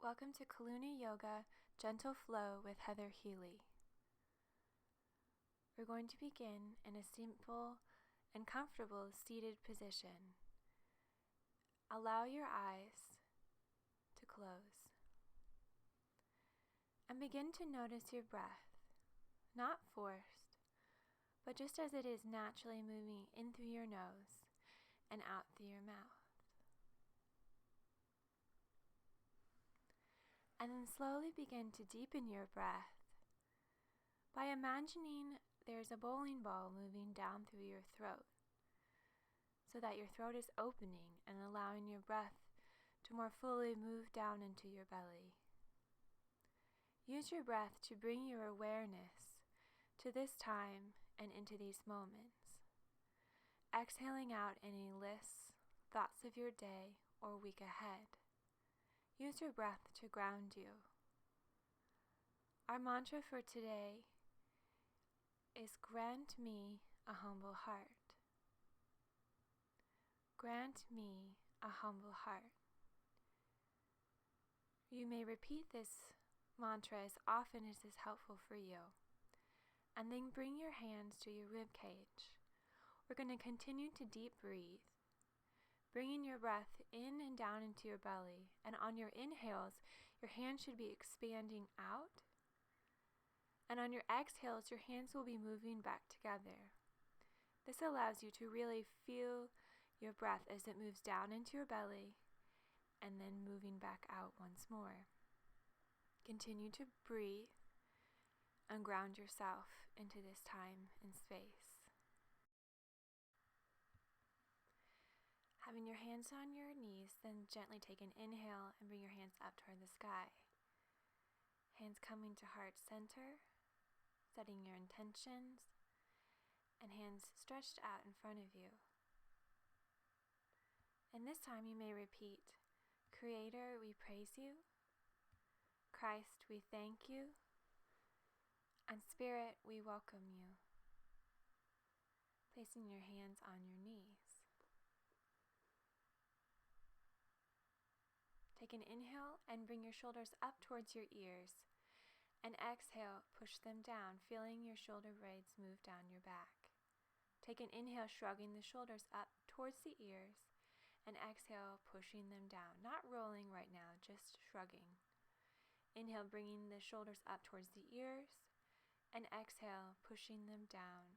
Welcome to Calluna Yoga Gentle Flow with Heather Healy. We're going to begin in a simple and comfortable seated position. Allow your eyes to close and begin to notice your breath, not forced, but just as it is naturally moving in through your nose and out through your mouth. And then slowly begin to deepen your breath by imagining there's a bowling ball moving down through your throat, so that your throat is opening and allowing your breath to more fully move down into your belly. Use your breath to bring your awareness to this time and into these moments, exhaling out any lists, thoughts of your day or week ahead. Use your breath to ground you. Our mantra for today is grant me a humble heart. Grant me a humble heart. You may repeat this mantra as often as is helpful for you. And then bring your hands to your rib cage. We're going to continue to deep breathe, bringing your breath in and down into your belly. And on your inhales, your hands should be expanding out. And on your exhales, your hands will be moving back together. This allows you to really feel your breath as it moves down into your belly and then moving back out once more. Continue to breathe and ground yourself into this time and space. Having your hands on your knees, then gently take an inhale and bring your hands up toward the sky. Hands coming to heart center, setting your intentions, and hands stretched out in front of you. And this time you may repeat, Creator, we praise you. Christ, we thank you. And Spirit, we welcome you. Placing your hands on your knees. Take an inhale and bring your shoulders up towards your ears. And exhale, push them down, feeling your shoulder blades move down your back. Take an inhale, shrugging the shoulders up towards the ears. And exhale, pushing them down. Not rolling right now, just shrugging. Inhale, bringing the shoulders up towards the ears. And exhale, pushing them down.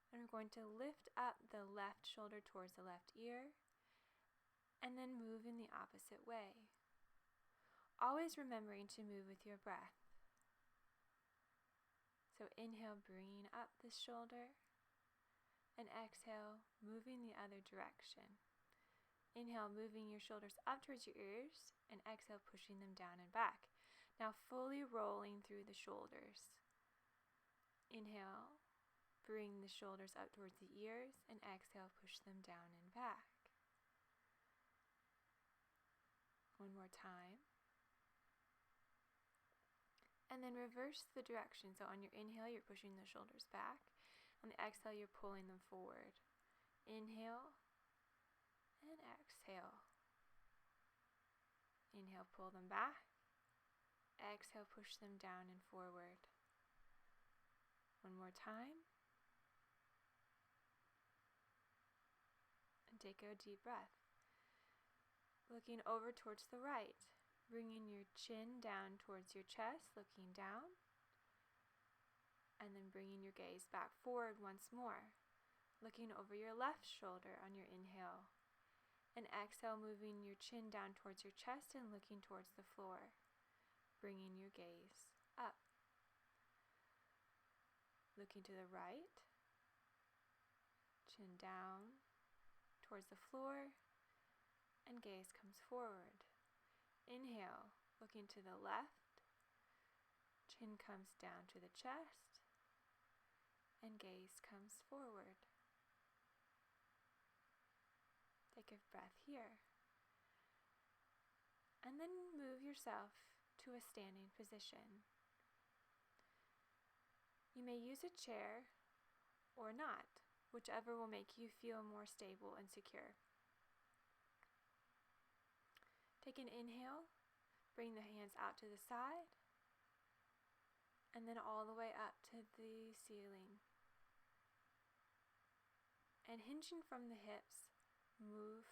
And we're going to lift up the left shoulder towards the left ear. And then move in the opposite way. Always remembering to move with your breath. So inhale, bringing up the shoulder. And exhale, moving the other direction. Inhale, moving your shoulders up towards your ears. And exhale, pushing them down and back. Now fully rolling through the shoulders. Inhale, bring the shoulders up towards the ears. And exhale, push them down and back. One more time. And then reverse the direction. So on your inhale, you're pushing the shoulders back. On the exhale, you're pulling them forward. Inhale and exhale. Inhale, pull them back. Exhale, push them down and forward. One more time. And take a deep breath. Looking over towards the right. Bringing your chin down towards your chest, looking down. And then bringing your gaze back forward once more. Looking over your left shoulder on your inhale. And exhale, moving your chin down towards your chest and looking towards the floor. Bringing your gaze up. Looking to the right. Chin down towards the floor. And gaze comes forward. Inhale, looking to the left. Chin comes down to the chest. And gaze comes forward. Take a breath here. And then move yourself to a standing position. You may use a chair or not, whichever will make you feel more stable and secure. Take an inhale, bring the hands out to the side, and then all the way up to the ceiling. And hinging from the hips, move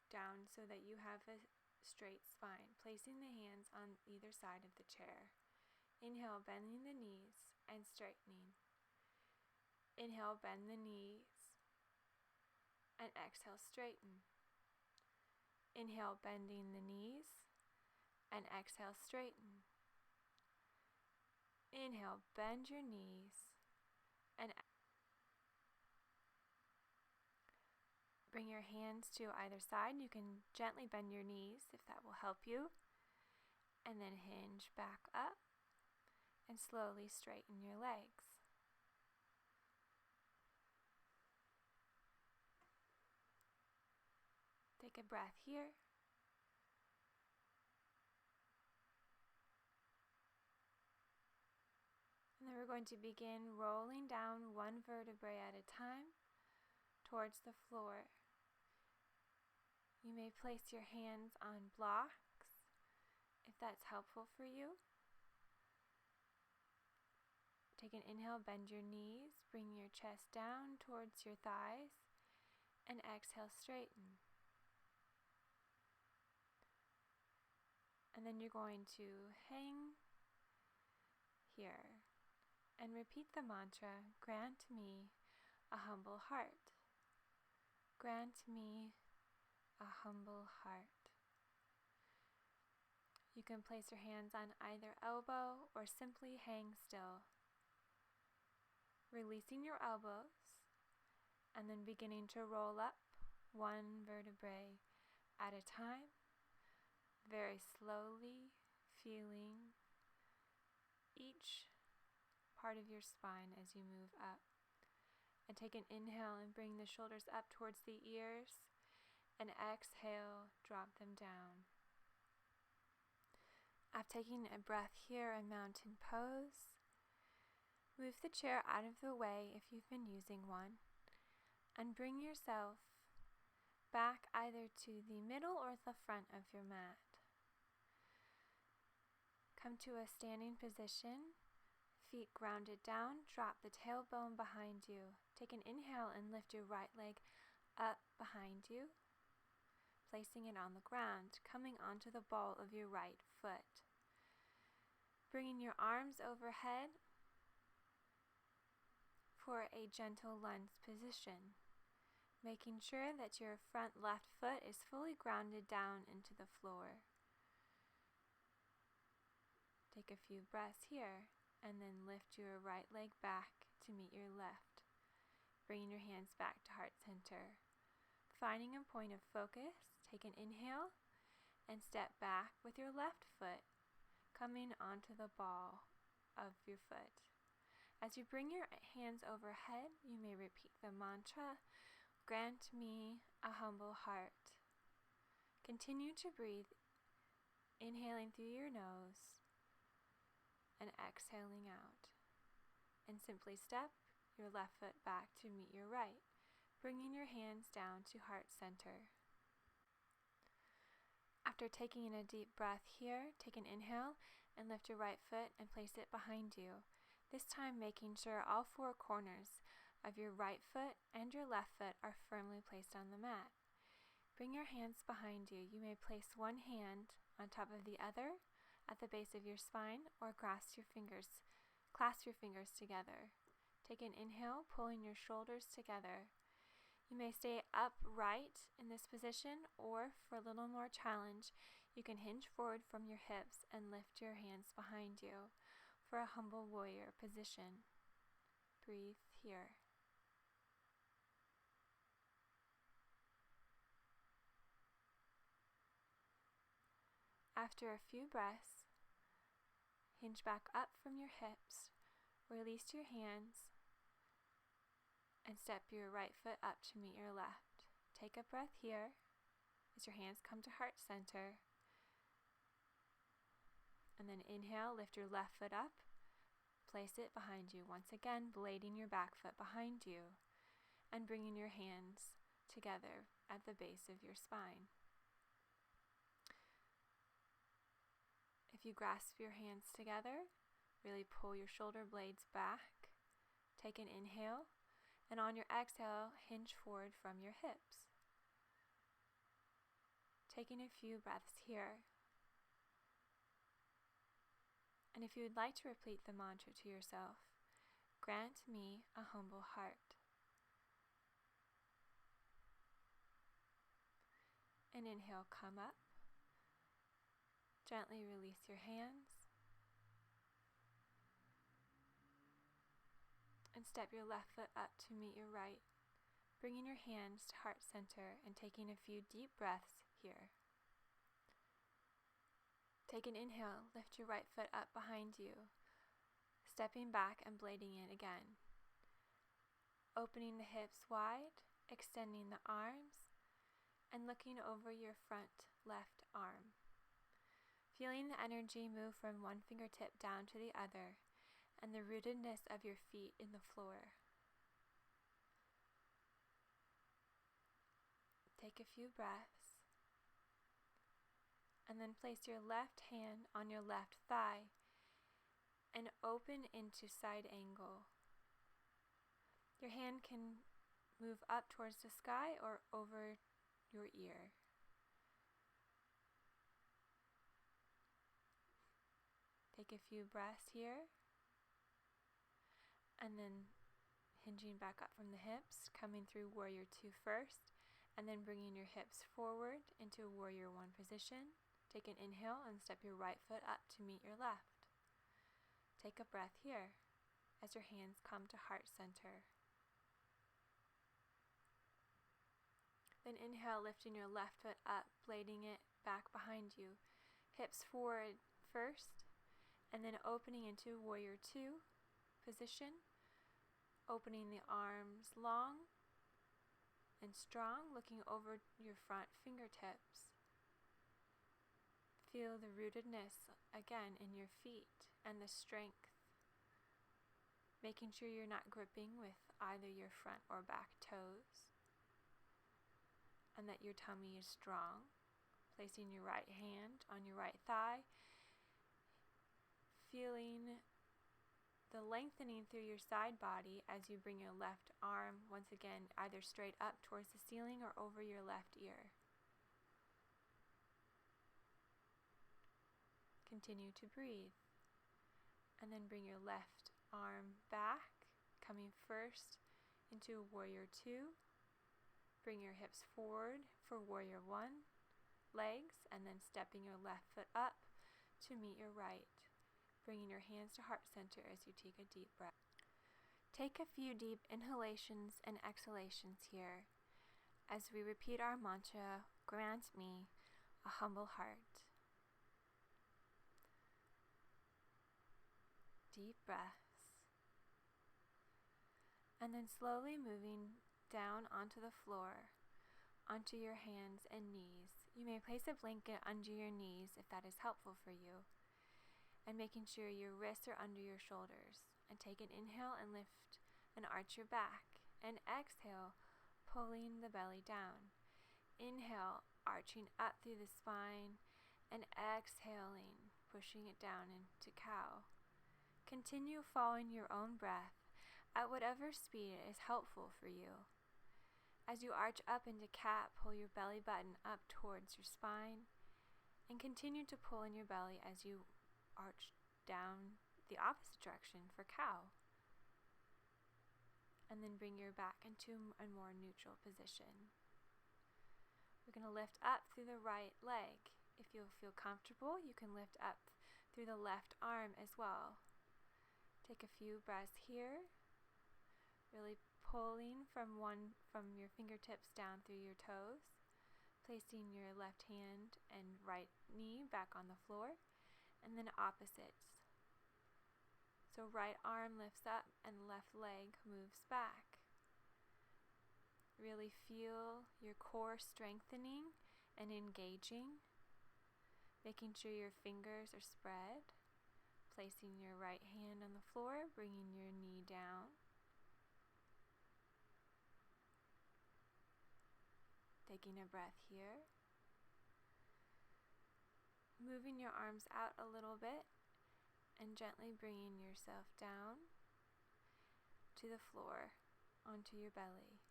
down so that you have a straight spine, placing the hands on either side of the chair. Inhale, bending the knees and straightening. Inhale, bend the knees, and exhale, straighten. Inhale, bending the knees, and exhale, straighten. Inhale, bend your knees, and bring your hands to either side. You can gently bend your knees if that will help you, and then hinge back up and slowly straighten your legs. Take a breath here. And then we're going to begin rolling down one vertebrae at a time towards the floor. You may place your hands on blocks if that's helpful for you. Take an inhale, bend your knees, bring your chest down towards your thighs, and exhale, straighten. And then you're going to hang here and repeat the mantra, grant me a humble heart. Grant me a humble heart. You can place your hands on either elbow or simply hang still. Releasing your elbows and then beginning to roll up one vertebrae at a time, very slowly feeling each part of your spine as you move up. And take an inhale and bring the shoulders up towards the ears, and exhale, drop them down. After taking a breath here in mountain pose, move the chair out of the way if you've been using one, and bring yourself back either to the middle or the front of your mat. Come to a standing position, feet grounded down, drop the tailbone behind you. Take an inhale and lift your right leg up behind you, placing it on the ground, coming onto the ball of your right foot. Bringing your arms overhead for a gentle lunge position, making sure that your front left foot is fully grounded down into the floor. Take a few breaths here, and then lift your right leg back to meet your left, bringing your hands back to heart center. Finding a point of focus, take an inhale and step back with your left foot coming onto the ball of your foot. As you bring your hands overhead, you may repeat the mantra, grant me a humble heart. Continue to breathe, inhaling through your nose and exhaling out. And simply step your left foot back to meet your right, bringing your hands down to heart center. After taking in a deep breath here, take an inhale and lift your right foot and place it behind you. This time making sure all four corners of your right foot and your left foot are firmly placed on the mat. Bring your hands behind you. You may place one hand on top of the other at the base of your spine, or clasp your fingers together. Take an inhale, pulling your shoulders together. You may stay upright in this position, or for a little more challenge, you can hinge forward from your hips and lift your hands behind you for a humble warrior position. Breathe here. After a few breaths, hinge back up from your hips, release your hands, and step your right foot up to meet your left. Take a breath here as your hands come to heart center. And then inhale, lift your left foot up, place it behind you. Once again, blading your back foot behind you and bringing your hands together at the base of your spine. If you grasp your hands together, really pull your shoulder blades back. Take an inhale, and on your exhale, hinge forward from your hips. Taking a few breaths here. And if you would like to repeat the mantra to yourself, grant me a humble heart. And inhale, come up. Gently release your hands. And step your left foot up to meet your right, bringing your hands to heart center and taking a few deep breaths here. Take an inhale, lift your right foot up behind you, stepping back and blading it again. Opening the hips wide, extending the arms, and looking over your front left arm. Feeling the energy move from one fingertip down to the other, and the rootedness of your feet in the floor. Take a few breaths, and then place your left hand on your left thigh and open into side angle. Your hand can move up towards the sky or over your ear. Take a few breaths here, and then hinging back up from the hips, coming through Warrior 2 first, and then bringing your hips forward into Warrior 1 position. Take an inhale and step your right foot up to meet your left. Take a breath here as your hands come to heart center. Then inhale, lifting your left foot up, blading it back behind you. Hips forward first, and then opening into Warrior 2 position. Opening the arms long and strong, looking over your front fingertips. Feel the rootedness again in your feet and the strength. Making sure you're not gripping with either your front or back toes. And that your tummy is strong. Placing your right hand on your right thigh. Feeling the lengthening through your side body as you bring your left arm once again either straight up towards the ceiling or over your left ear. Continue to breathe. And then bring your left arm back, coming first into Warrior 2. Bring your hips forward for Warrior 1, legs, and then stepping your left foot up to meet your right. Bringing your hands to heart center as you take a deep breath. Take a few deep inhalations and exhalations here as we repeat our mantra, grant me a humble heart. Deep breaths. And then slowly moving down onto the floor, onto your hands and knees. You may place a blanket under your knees if that is helpful for you. And making sure your wrists are under your shoulders. And take an inhale and lift and arch your back. And exhale, pulling the belly down. Inhale, arching up through the spine. And exhaling, pushing it down into cow. Continue following your own breath at whatever speed is helpful for you. As you arch up into cat, pull your belly button up towards your spine. And continue to pull in your belly as you arch down the opposite direction for cow. And then bring your back into a more neutral position. We're going to lift up through the right leg. If you feel comfortable, you can lift up through the left arm as well. Take a few breaths here. Really pulling from your fingertips down through your toes. Placing your left hand and right knee back on the floor. And then opposites. So right arm lifts up and left leg moves back. Really feel your core strengthening and engaging. Making sure your fingers are spread. Placing your right hand on the floor, bringing your knee down. Taking a breath here. moving your arms out a little bit and gently bringing yourself down to the floor, onto your belly.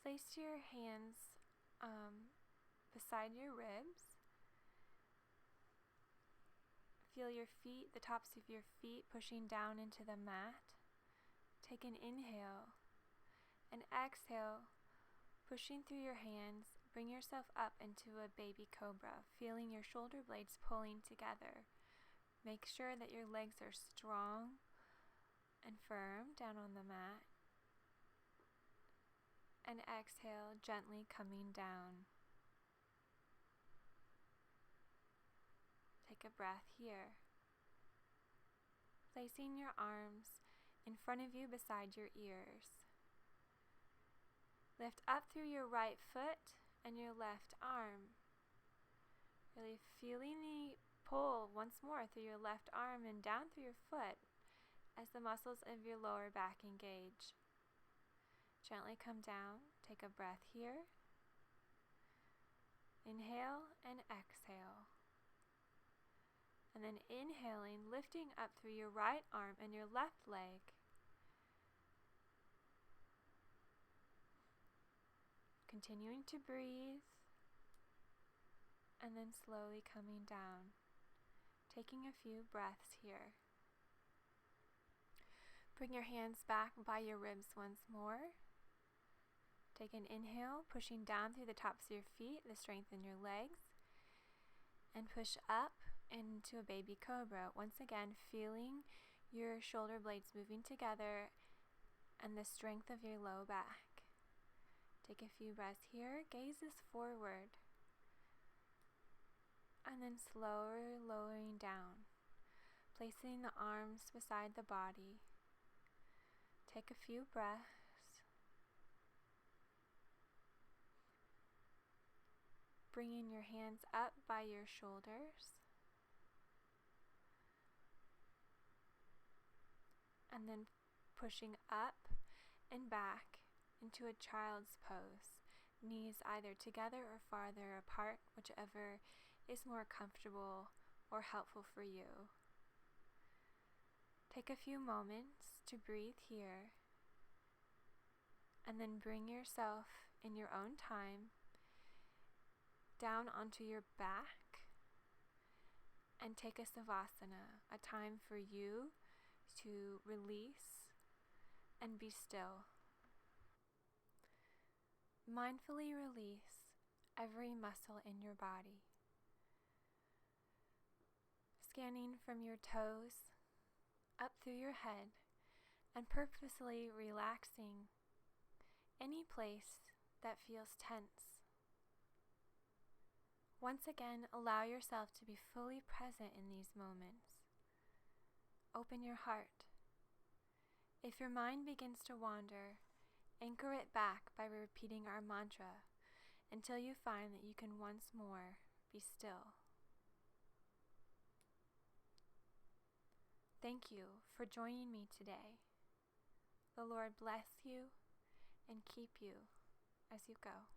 Place your hands beside your ribs. Feel your feet, the tops of your feet pushing down into the mat. Take an inhale and exhale, pushing through your hands. Bring yourself up into a baby cobra, feeling your shoulder blades pulling together. Make sure that your legs are strong and firm down on the mat. And exhale, gently coming down. Take a breath here. Placing your arms in front of you beside your ears. Lift up through your right foot and your left arm. Really feeling the pull once more through your left arm and down through your foot as the muscles of your lower back engage. Gently come down. Take a breath here. Inhale and exhale. And then inhaling, lifting up through your right arm and your left leg. Continuing to breathe. And then slowly coming down. Taking a few breaths here. Bring your hands back by your ribs once more. Take an inhale, pushing down through the tops of your feet to strengthen your legs. And push up into a baby cobra. Once again, feeling your shoulder blades moving together and the strength of your low back. Take a few breaths here. Gazes forward. And then slowly lowering down. Placing the arms beside the body. Take a few breaths. Bringing your hands up by your shoulders. And then pushing up and back into a child's pose. Knees either together or farther apart, whichever is more comfortable or helpful for you. Take a few moments to breathe here. And then bring yourself in your own time down onto your back and take a savasana, a time for you to release and be still. Mindfully release every muscle in your body. Scanning from your toes up through your head and purposely relaxing any place that feels tense. Once again, allow yourself to be fully present in these moments. Open your heart. If your mind begins to wander, anchor it back by repeating our mantra until you find that you can once more be still. Thank you for joining me today. The Lord bless you and keep you as you go.